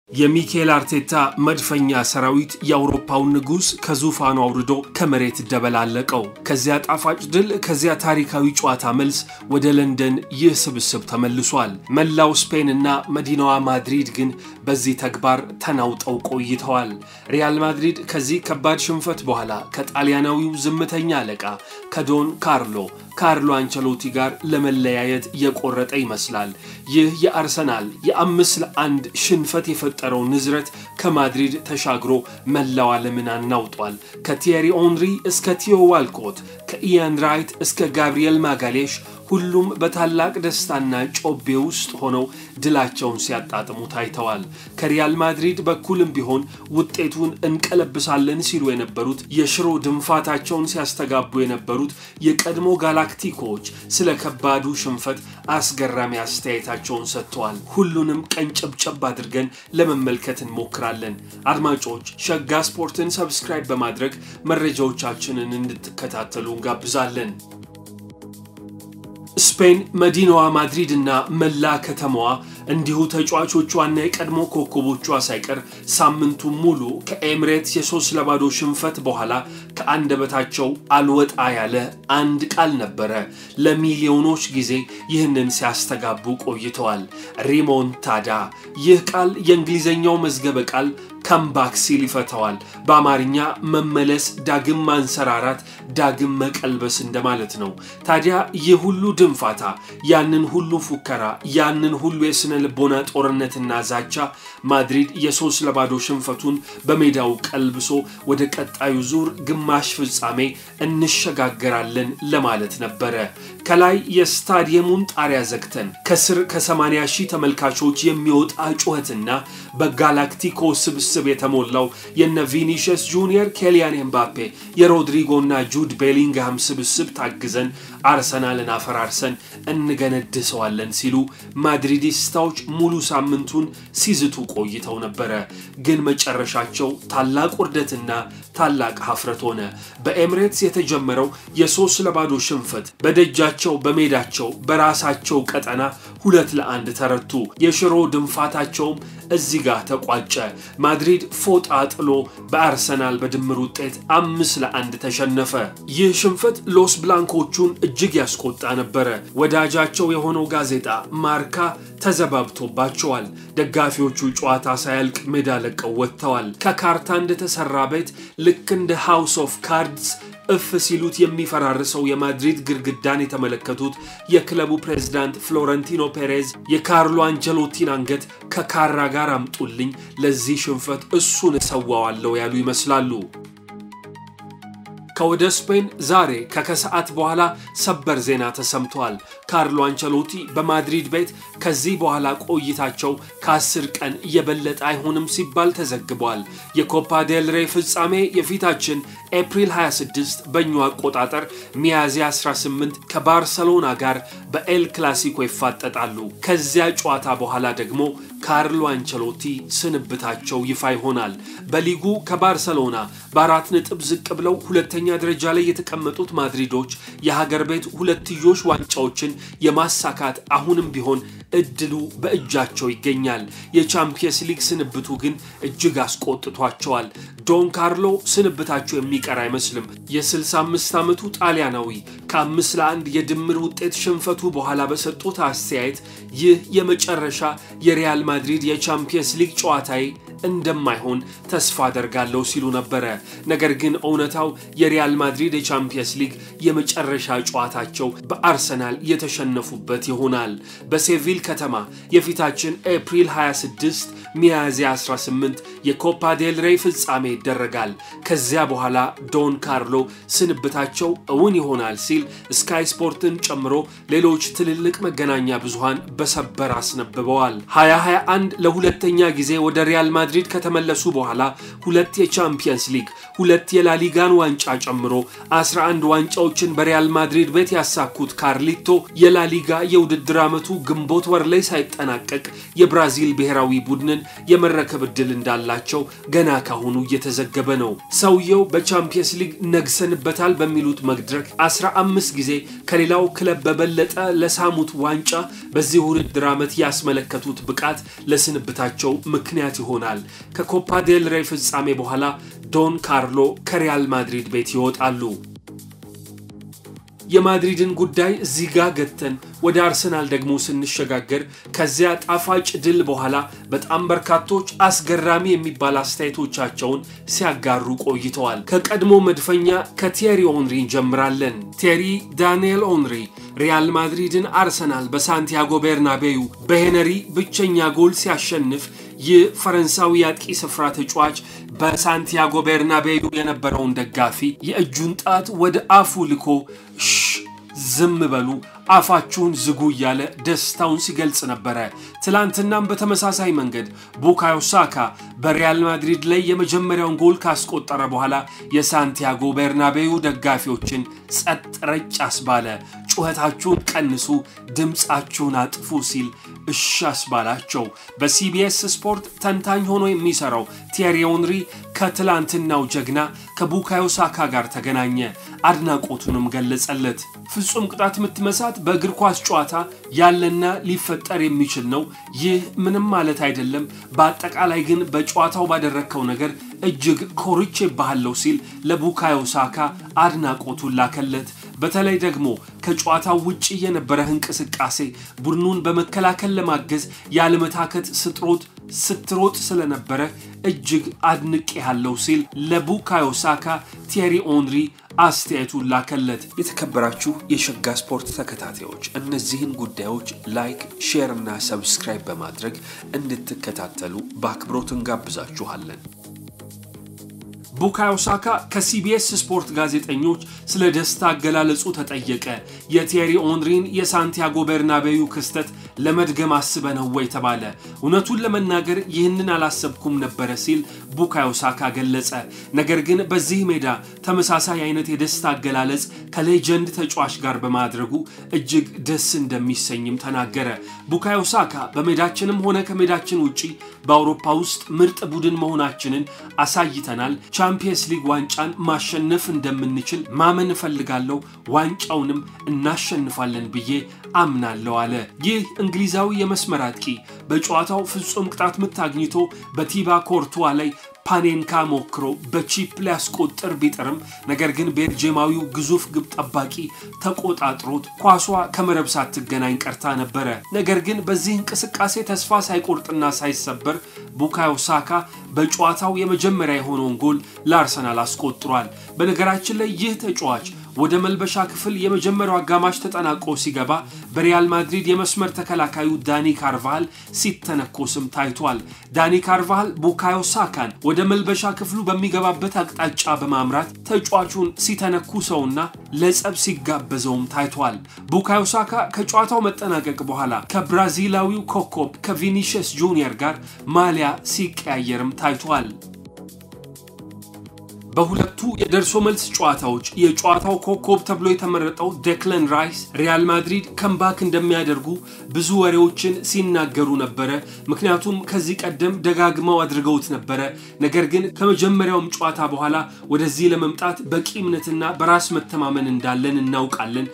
የሚኬል አርቴታ መድፈኛ ሰራዊት የአውሮፓው ንጉስ ከዙፋኑ አውርዶ ከመሬት ደበላለቀው ከዚያ ጣፋጭ ድል ከዚያ ታሪካዊ ጨዋታ መልስ ወደ ለንደን ይስብስብ ተመልሷል መላው ስፔንና መዲናዋ ማድሪድ ግን በዚህ ተግባር ተናውጠው ቆይተዋል ሪያል ማድሪድ ከዚህ ከባድ ሽንፈት በኋላ ከጣሊያናዊው ዝምተኛ አለቃ ከዶን ካርሎ አንቸሎቲ ጋር ለመለያየት የቆረጠ ይመስላል ይህ የአርሰናል የ5-1 ሽንፈት የፈጠረው ንዝረት ከማድሪድ ተሻግሮ መላው ዓለምን አናውጧል ከቲየሪ ኦንሪ እስከ ቲዮ ዋልኮት ከኢያን ራይት እስከ ጋብሪኤል ማጋሌሽ ሁሉም በታላቅ ደስታና ጮቤ ውስጥ ሆነው ድላቸውን ሲያጣጥሙ ታይተዋል ከሪያል ማድሪድ በኩልም ቢሆን ውጤቱን እንቀለብሳለን ሲሉ የነበሩት የሽሮ ድንፋታቸውን ሲያስተጋቡ የነበሩት የቀድሞ ጋላክቲኮች ስለ ከባዱ ሽንፈት አስገራሚ አስተያየታቸውን ሰጥተዋል ሁሉንም ቀንጨብጨብ አድርገን ለመመልከት እንሞክራለን አድማጮች ሸጋ ስፖርትን ሰብስክራይብ በማድረግ መረጃዎቻችንን እንድትከታተሉ እንጋብዛለን ስፔን መዲናዋ ማድሪድ እና መላ ከተማዋ እንዲሁ ተጫዋቾቿና የቀድሞ ኮከቦቿ ሳይቀር ሳምንቱ ሙሉ ከኤምሬትስ የ3-0 ሽንፈት በኋላ ከአንደበታቸው አልወጣ ያለ አንድ ቃል ነበረ ለሚሊዮኖች ጊዜ ይህንን ሲያስተጋቡ ቆይተዋል ሪሞንታዳ ይህ ቃል የእንግሊዘኛው መዝገበ ቃል ካምባክ ሲል ይፈታዋል በአማርኛ መመለስ ዳግም ማንሰራራት ዳግም መቀልበስ እንደማለት ነው ታዲያ ይህ ሁሉ ድንፋታ ያንን ሁሉ ፉከራ ያንን ሁሉ የስነ ልቦና ጦርነትና ዛቻ ማድሪድ የ3-0 ሽንፈቱን በሜዳው ቀልብሶ ወደ ቀጣዩ ዙር ግማሽ ፍጻሜ እንሸጋገራለን ለማለት ነበረ ከላይ የስታዲየሙን ጣሪያ ዘግተን ከስር ከ80,000 ተመልካቾች የሚወጣ ጩኸትና በጋላክቲኮ ስብስብ የተሞላው የነ ቪኒሲየስ ጁኒየር ኬሊያን ኤምባፔ የሮድሪጎና ጁድ ቤሊንግሃም ስብስብ ታግዘን አርሰናልን አፈራርሰን እንገነድሰዋለን ሲሉ ማድሪዲስታዎች ሙሉ ሳምንቱን ሲዝቱ ቆይተው ነበር ግን መጨረሻቸው ታላቅ ውርደትና ታላቅ ሀፍረት ሆነ በኤምሬትስ የተጀመረው የ3-0 ሽንፈት በደጃቸው በሜዳቸው በራሳቸው ቀጠና 2-1 ተረቱ የሽሮ ድንፋታቸው እዚህ ጋር ተቋጨ ማድሪድ ፎጣ ጥሎ በአርሰናል በድምር ውጤት 5-1 ተሸነፈ ይህ ሽንፈት ሎስ ብላንኮቹን እጅግ ያስቆጣ ነበር ወዳጃቸው የሆነው ጋዜጣ ማርካ ተዘባብቶባቸዋል ደጋፊዎቹ ጨዋታ ሳያልቅ ሜዳ ለቀው ወጥተዋል ከካርታ እንደተሰራ ቤት ልክ እንደ ሃውስ ኦፍ ካርድስ ሲሉት የሚፈራርሰው የማድሪድ ግርግዳን የተመለከቱት የክለቡ ፕሬዝዳንት ፍሎረንቲኖ ፔሬዝ የካርሎ አንቸሎቲን አንገት ከካራ ጋር አምጡልኝ ለዚህ ሽንፈት እሱን ሰዋዋለው ያሉ ይመስላሉ ከወደ ስፔን ዛሬ ከከሰዓት በኋላ ሰበር ዜና ተሰምቷል ካርሎ አንቸሎቲ በማድሪድ ቤት ከዚህ በኋላ ቆይታቸው ከ10 ቀን የበለጠ አይሆንም ሲባል ተዘግቧል የኮፓ ዴል ሬይ ፍጻሜ የፊታችን ኤፕሪል 26 በእኛው አቆጣጠር ሚያዝያ 18 ከባርሰሎና ጋር በኤል ክላሲኮ ይፋጠጣሉ ከዚያ ጨዋታ በኋላ ደግሞ ካርሎ አንቸሎቲ ስንብታቸው ይፋ ይሆናል በሊጉ ከባርሰሎና በ4 ነጥብ ዝቅ ብለው ሁለተኛ ደረጃ ላይ የተቀመጡት ማድሪዶች የሀገር ቤት ሁለትዮሽ ዋንጫዎችን የማሳካት አሁንም ቢሆን እድሉ በእጃቸው ይገኛል የቻምፒየንስ ሊግ ስንብቱ ግን እጅግ አስቆጥቷቸዋል ዶን ካርሎ ስንብታቸው የሚቀር አይመስልም የ65 ዓመቱ ጣሊያናዊ ከ5-1 የድምር ውጤት ሽንፈቱ በኋላ በሰጡት አስተያየት ይህ የመጨረሻ የሪያል ማድሪድ የቻምፒየንስ ሊግ ጨዋታዬ እንደማይሆን ተስፋ አደርጋለሁ ሲሉ ነበር ነገር ግን እውነታው የሪያል ማድሪድ የቻምፒየንስ ሊግ የመጨረሻ ጨዋታቸው በአርሰናል የተሸነፉበት ይሆናል በሴቪል ከተማ የፊታችን ኤፕሪል 26 ሚያዝያ 18 የኮፓ ዴል ሬይ ፍጻሜ ይደረጋል ከዚያ በኋላ ዶን ካርሎ ስንብታቸው እውን ይሆናል ሲል ስካይ ስፖርትን ጨምሮ ሌሎች ትልልቅ መገናኛ ብዙሃን በሰበር አስነብበዋል 2021 ለሁለተኛ ጊዜ ወደ ሪያል ማድሪድ ከተመለሱ በኋላ 2 የቻምፒየንስ ሊግ 2 የላሊጋን ዋንጫ ጨምሮ 11 ዋንጫዎችን በሪያል ማድሪድ ቤት ያሳኩት ካርሊቶ የላሊጋ የውድድር ዓመቱ ግንቦት ወር ላይ ሳይጠናቀቅ የብራዚል ብሔራዊ ቡድንን የመረከብ ዕድል እንዳላቸው ገና ካሁኑ እየተዘገበ ነው ሰውየው በቻምፒየንስ ሊግ ነግሰንበታል በሚሉት መድረክ 15 በ5 ጊዜ ከሌላው ክለብ በበለጠ ለሳሙት ዋንጫ በዚህ ውድድር ዓመት ያስመለከቱት ብቃት ለስንብታቸው ምክንያት ይሆናል። ከኮፓ ዴል ሬይ ፍጻሜ በኋላ ዶን ካርሎ ከሪያል ማድሪድ ቤት ይወጣሉ። የማድሪድን ጉዳይ እዚህ ጋር ገተን ወደ አርሰናል ደግሞ ስንሸጋገር ከዚያ ጣፋጭ ድል በኋላ በጣም በርካቶች አስገራሚ የሚባል አስተያየቶቻቸውን ሲያጋሩ ቆይተዋል። ከቀድሞ መድፈኛ ከቲየሪ ኦንሪ እንጀምራለን። ቲየሪ ዳንኤል ኦንሪ ሪያል ማድሪድን አርሰናል በሳንቲያጎ ቤርናቤዩ በሄነሪ ብቸኛ ጎል ሲያሸንፍ የፈረንሳዊ አጥቂ ስፍራ ተጫዋች በሳንቲያጎ ቤርናቤዩ የነበረውን ደጋፊ የእጁን ጣት ወደ አፉ ልኮ ዝም በሉ አፋችሁን ዝጉ ያለ ደስታውን ሲገልጽ ነበር። ትላንትናም በተመሳሳይ መንገድ ቡካዮ ሳካ በሪያል ማድሪድ ላይ የመጀመሪያውን ጎል ካስቆጠረ በኋላ የሳንቲያጎ ቤርናቤዩ ደጋፊዎችን ጸጥ ረጭ አስባለ። ጩኸታችሁን ቀንሱ፣ ድምጻችሁን አጥፉ ሲል አስባላቸው። በሲቢኤስ ስፖርት ተንታኝ ሆኖ የሚሰራው ቲየሪ ኦንሪ ከትላንትናው ጀግና ከቡካዮ ሳካ ጋር ተገናኘ፣ አድናቆቱንም ገለጸለት። ፍጹም ቅጣት ምትመሳት በእግር ኳስ ጨዋታ ያለና ሊፈጠር የሚችል ነው። ይህ ምንም ማለት አይደለም። በአጠቃላይ ግን በጨዋታው ባደረከው ነገር እጅግ ኮርቼ ባለው ሲል ለቡካዮ ሳካ አድናቆቱን ላከለት። በተለይ ደግሞ ከጨዋታው ውጪ የነበረ እንቅስቃሴ ቡድኑን በመከላከል ለማገዝ ያለመታከት ስትሮጥ ስለነበረ እጅግ አድንቄ ያለው ሲል ለቡካዮ ሳካ ቲየሪ ኦንሪ አስተያየቱን ላከለት። የተከበራችሁ የሸጋ ስፖርት ተከታታዮች እነዚህን ጉዳዮች ላይክ፣ ሼር እና ሰብስክራይብ በማድረግ እንድትከታተሉ በአክብሮት እንጋብዛችኋለን። ቡካዮ ሳካ ከሲቢኤስ ስፖርት ጋዜጠኞች ስለ ደስታ አገላለጹ ተጠየቀ። የቲየሪ ኦንሪን የሳንቲያጎ ቤርናቤዩ ክስተት ለመድገም አስበነው ወይ ተባለ። እውነቱን ለመናገር ይህንን አላሰብኩም ነበር ሲል ቡካዮ ሳካ ገለጸ። ነገር ግን በዚህ ሜዳ ተመሳሳይ አይነት የደስታ አገላለጽ ከሌጀንድ ተጫዋች ጋር በማድረጉ እጅግ ደስ እንደሚሰኝም ተናገረ። ቡካዮ ሳካ በሜዳችንም ሆነ ከሜዳችን ውጪ በአውሮፓ ውስጥ ምርጥ ቡድን መሆናችንን አሳይተናል። ቻምፒየንስ ሊግ ዋንጫን ማሸነፍ እንደምንችል ማመን ፈልጋለሁ። ዋንጫውንም እናሸንፋለን ብዬ አምናለሁ አለ። ይህ እንግሊዛዊ የመስመር አጥቂ በጨዋታው ፍጹም ቅጣት ምት አግኝቶ በቲባ ኮርቱዋ ላይ ፓኔንካ ሞክሮ በቺፕ ላይ አስቆጥር ቢጥርም ነገር ግን ቤልጂየማዊው ግዙፍ ግብ ጠባቂ ተቆጣጥሮት ኳሷ ከመረብ ሳትገናኝ ቀርታ ነበር። ነገር ግን በዚህ እንቅስቃሴ ተስፋ ሳይቆርጥና ሳይሰበር ቡካዮ ሳካ በጨዋታው የመጀመሪያ የሆነውን ጎል ለአርሰናል አስቆጥሯል። በነገራችን ላይ ይህ ተጫዋች ወደ መልበሻ ክፍል የመጀመሪያው አጋማሽ ተጠናቆ ሲገባ በሪያል ማድሪድ የመስመር ተከላካዩ ዳኒ ካርቫሃል ሲተነኮስም ታይቷል። ዳኒ ካርቫሃል ቡካዮ ሳካን ወደ መልበሻ ክፍሉ በሚገባበት አቅጣጫ በማምራት ተጫዋቹን ሲተነኩሰውና ለጸብ ሲጋበዘውም ታይቷል። ቡካዮ ሳካ ከጨዋታው መጠናቀቅ በኋላ ከብራዚላዊው ኮከብ ከቪኒሺየስ ጁኒየር ጋር ማሊያ ሲቀያየርም ታይቷል። በሁለቱ የደርሶ መልስ ጨዋታዎች የጨዋታው ኮከብ ተብሎ የተመረጠው ዴክላን ራይስ ሪያል ማድሪድ ከምባክ እንደሚያደርጉ ብዙ ወሬዎችን ሲናገሩ ነበር። ምክንያቱም ከዚህ ቀደም ደጋግመው አድርገውት ነበር። ነገር ግን ከመጀመሪያውም ጨዋታ በኋላ ወደዚህ ለመምጣት በቂ እምነትና በራስ መተማመን እንዳለን እናውቃለን፣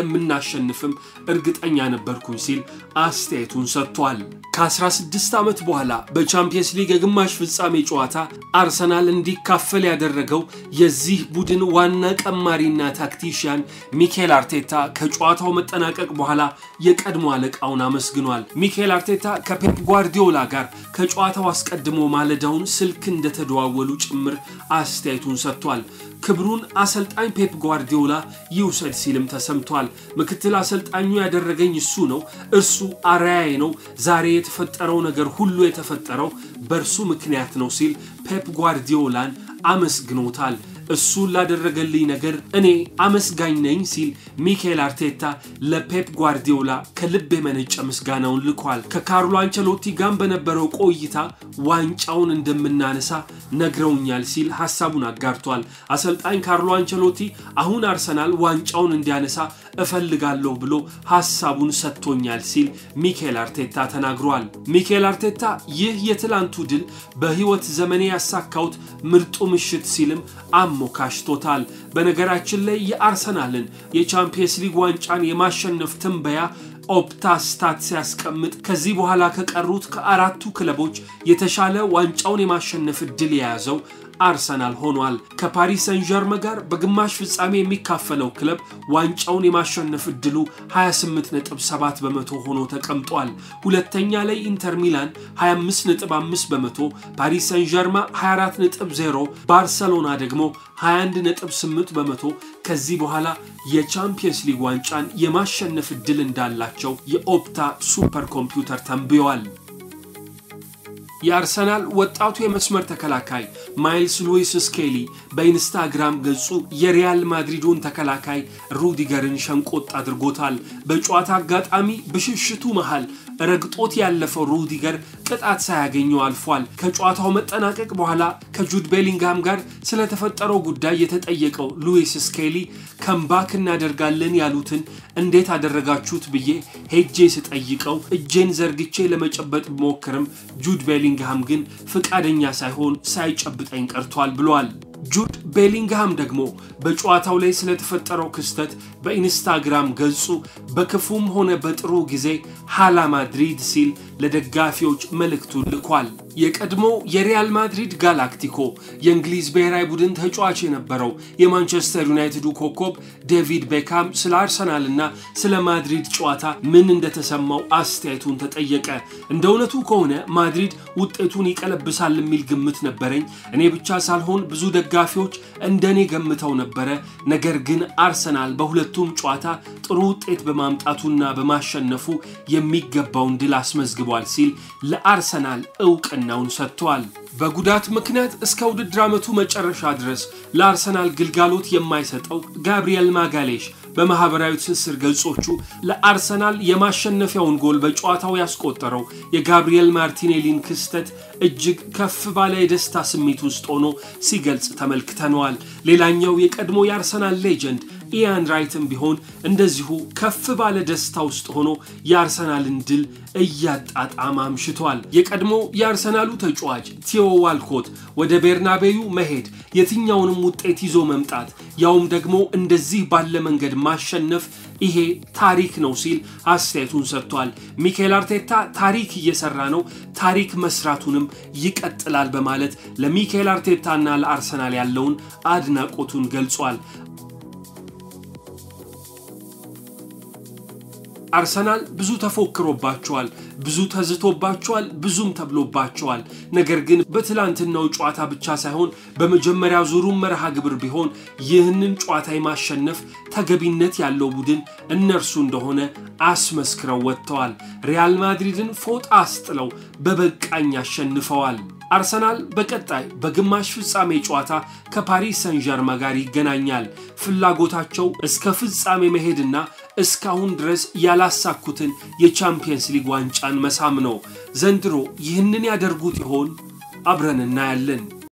እንደምናሸንፍም እርግጠኛ ነበርኩኝ ሲል አስተያየቱን ሰጥቷል። ከ16 ዓመት በኋላ በቻምፒየንስ ሊግ የግማሽ ፍጻሜ ጨዋታ አርሰናል እንዲካፈል ያደረገው የዚህ ቡድን ዋና ቀማሪና ታክቲሽያን ሚኬል አርቴታ ከጨዋታው መጠናቀቅ በኋላ የቀድሞ አለቃውን አመስግኗል። ሚኬል አርቴታ ከፔፕ ጓርዲዮላ ጋር ከጨዋታው አስቀድሞ ማለዳውን ስልክ እንደተደዋወሉ ጭምር አስተያየቱን ሰጥቷል። ክብሩን አሰልጣኝ ፔፕ ጓርዲዮላ ይውሰድ ሲልም ተሰምቷል። ምክትል አሰልጣኙ ያደረገኝ እሱ ነው፣ እርሱ አራያዬ ነው፣ ዛሬ የተፈጠረው ነገር ሁሉ የተፈጠረው በርሱ ምክንያት ነው ሲል ፔፕ ጓርዲዮላን አመስግኖታል። እሱ ላደረገልኝ ነገር እኔ አመስጋኝ ነኝ ሲል ሚኬል አርቴታ ለፔፕ ጓርዲዮላ ከልብ የመነጨ ምስጋናውን ልኳል። ከካርሎ አንቸሎቲ ጋር በነበረው ቆይታ ዋንጫውን እንደምናነሳ ነግረውኛል ሲል ሐሳቡን አጋርቷል። አሰልጣኝ ካርሎ አንቸሎቲ አሁን አርሰናል ዋንጫውን እንዲያነሳ እፈልጋለሁ ብሎ ሐሳቡን ሰጥቶኛል ሲል ሚኬል አርቴታ ተናግሯል። ሚኬል አርቴታ ይህ የትላንቱ ድል በህይወት ዘመኔ ያሳካውት ምርጡ ምሽት ሲልም አሞካሽቶታል። በነገራችን ላይ የአርሰናልን የቻምፒየንስ ሊግ ዋንጫን የማሸነፍ ትንበያ ኦፕታ ስታትስ ያስቀምጥ ከዚህ በኋላ ከቀሩት ከአራቱ ክለቦች የተሻለ ዋንጫውን የማሸነፍ ድል የያዘው አርሰናል ሆኗል። ከፓሪስ ሰን ዠርመን ጋር በግማሽ ፍጻሜ የሚካፈለው ክለብ ዋንጫውን የማሸነፍ ድሉ 28.7% ሆኖ ተቀምጧል። ሁለተኛ ላይ ኢንተር ሚላን 25.5%፣ ፓሪስ ሰን ዠርመን 24.0%፣ ባርሴሎና ደግሞ 21.8% ከዚህ በኋላ የቻምፒየንስ ሊግ ዋንጫን የማሸነፍ ድል እንዳላቸው የኦፕታ ሱፐር ኮምፒውተር ተንብዮአል። የአርሰናል ወጣቱ የመስመር ተከላካይ ማይልስ ሉዊስ ስኬሊ በኢንስታግራም ገጹ የሪያል ማድሪዱን ተከላካይ ሩዲገርን ሸንቆጥ አድርጎታል። በጨዋታ አጋጣሚ በሽሽቱ መሃል ረግጦት ያለፈው ሩዲገር ቅጣት ሳያገኘው አልፏል። ከጨዋታው መጠናቀቅ በኋላ ከጁድ ቤሊንግሃም ጋር ስለተፈጠረው ጉዳይ የተጠየቀው ሉዊስ ስኬሊ ከምባክ እናደርጋለን ያሉትን እንዴት አደረጋችሁት ብዬ ሄጄ ስጠይቀው እጄን ዘርግቼ ለመጨበጥ ሞክርም ጁድ ቤሊንግሃም ግን ፍቃደኛ ሳይሆን ሳይጨብጠኝ ቀርቷል ብሏል። ጁድ ቤሊንግሃም ደግሞ በጨዋታው ላይ ስለተፈጠረው ክስተት በኢንስታግራም ገጹ በክፉም ሆነ በጥሩ ጊዜ ሃላ ማድሪድ ሲል ለደጋፊዎች መልእክቱን ልኳል። የቀድሞ የሪያል ማድሪድ ጋላክቲኮ የእንግሊዝ ብሔራዊ ቡድን ተጫዋች የነበረው የማንቸስተር ዩናይትዱ ኮከብ ዴቪድ ቤካም ስለ አርሰናልና ስለ ማድሪድ ጨዋታ ምን እንደተሰማው አስተያየቱን ተጠየቀ። እንደውነቱ ከሆነ ማድሪድ ውጤቱን ይቀለብሳል የሚል ግምት ነበረኝ። እኔ ብቻ ሳልሆን ብዙ ደጋፊዎች እንደኔ ገምተው ነበር። ነገር ግን አርሰናል በሁለቱም ጨዋታ ጥሩ ውጤት በማምጣቱና በማሸነፉ የሚገባውን ድል አስመዝግቧል ሲል ለአርሰናል እውቅናውን ሰጥቷል። በጉዳት ምክንያት እስከ ውድድር ዓመቱ መጨረሻ ድረስ ለአርሰናል ግልጋሎት የማይሰጠው ጋብሪኤል ማጋሌሽ በማህበራዊ ትስስር ገጾቹ ለአርሰናል የማሸነፊያውን ጎል በጨዋታው ያስቆጠረው የጋብሪኤል ማርቲኔሊን ክስተት እጅግ ከፍ ባለ የደስታ ስሜት ውስጥ ሆኖ ሲገልጽ ተመልክተናል። ሌላኛው የቀድሞ የአርሰናል ሌጀንድ ኢያን ራይትም ቢሆን እንደዚሁ ከፍ ባለ ደስታ ውስጥ ሆኖ የአርሰናልን ድል እያጣጣመ አምሽቷል። የቀድሞ የአርሰናሉ ተጫዋች ቲዮ ዋልኮት ወደ ቤርናቤዩ መሄድ የትኛውንም ውጤት ይዞ መምጣት ያውም ደግሞ እንደዚህ ባለ መንገድ ማሸነፍ ይሄ ታሪክ ነው ሲል አስተያየቱን ሰጥቷል። ሚኬል አርቴታ ታሪክ እየሰራ ነው፣ ታሪክ መስራቱንም ይቀጥላል በማለት ለሚኬል አርቴታና ለአርሰናል ያለውን አድናቆቱን ገልጿል። አርሰናል ብዙ ተፎክሮባቸዋል፣ ብዙ ተዝቶባቸዋል፣ ብዙም ተብሎባቸዋል። ነገር ግን በትላንትናው ጨዋታ ብቻ ሳይሆን በመጀመሪያው ዙሩ መርሃ ግብር ቢሆን ይህንን ጨዋታ የማሸነፍ ተገቢነት ያለው ቡድን እነርሱ እንደሆነ አስመስክረው ወጥተዋል። ሪያል ማድሪድን ፎጣ አስጥለው በበቃኝ አሸንፈዋል። አርሰናል በቀጣይ በግማሽ ፍጻሜ ጨዋታ ከፓሪስ ሰን ዠርመን ጋር ይገናኛል። ፍላጎታቸው እስከ ፍጻሜ መሄድና እስካሁን ድረስ ያላሳኩትን የቻምፒየንስ ሊግ ዋንጫን መሳም ነው። ዘንድሮ ይህንን ያደርጉት ይሆን? አብረን እናያለን።